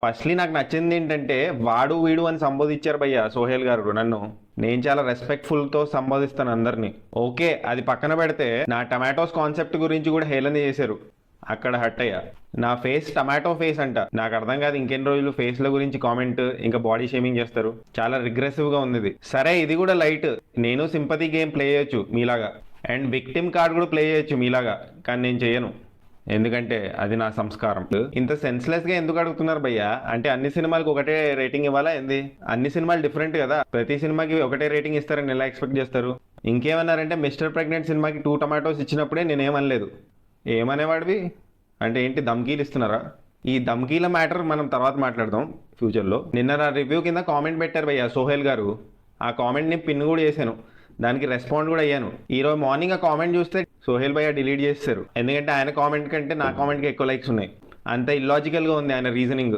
Firstly నాకు నచ్చింది ఏంటంటే వాడు వీడు అని సంబోధించారు భయ్య సోహెల్ గారు నన్ను. నేను చాలా రెస్పెక్ట్ఫుల్ తో సంబోధిస్తాను అందరినీ. ఓకే, అది పక్కన పెడితే నా టమాటోస్ కాన్సెప్ట్ గురించి కూడా హేళన చేశారు. అక్కడ హట్ అయ్యా. నా ఫేస్ టమాటో ఫేస్ అంట. నాకు అర్థం కాదు ఇంకెన్ని రోజులు ఫేస్ల గురించి కామెంట్ ఇంకా బాడీ షేమింగ్ చేస్తారు. చాలా రిగ్రెసివ్ గా ఉంది ఇది. సరే ఇది కూడా లైట్. నేను సింపతి గేమ్ ప్లే చేయొచ్చు మీలాగా, అండ్ విక్టిమ్ కార్డ్ కూడా ప్లే చేయొచ్చు మీలాగా, కానీ నేను చేయను. ఎందుకంటే అది నా సంస్కారం. ఇంత సెన్స్లెస్ గా ఎందుకు అడుగుతున్నారు భయ్యా? అంటే అన్ని సినిమాలకు ఒకటే రేటింగ్ ఇవ్వాలా ఏంది? అన్ని సినిమాలు డిఫరెంట్ కదా, ప్రతి సినిమాకి ఒకటే రేటింగ్ ఇస్తారని ఎలా ఎక్స్పెక్ట్ చేస్తారు? ఇంకేమన్నారంటే మిస్టర్ ప్రెగ్నెంట్ సినిమాకి 2 టమాటోస్ ఇచ్చినప్పుడే నేనేమనలేదు. ఏమనేవాడివి? అంటే ఏంటి ధమ్కీలు ఇస్తున్నారా? ఈ ధమ్కీల మ్యాటర్ మనం తర్వాత మాట్లాడదాం ఫ్యూచర్లో. నిన్న నా రివ్యూ కింద కామెంట్ పెట్టారు భయ్యా సోహెల్ గారు. ఆ కామెంట్ని పిన్ కూడా చేశాను, దానికి రెస్పాండ్ కూడా అయ్యాను. ఈ రోజు మార్నింగ్ ఆ కామెంట్ చూస్తే సోహెల్ భయ్య డిలీట్ చేస్తారు. ఎందుకంటే ఆయన కామెంట్ కంటే నా కామెంట్కి ఎక్కువ లైక్స్ ఉన్నాయి. అంత ఇల్లాజికల్గా ఉంది ఆయన రీజనింగ్.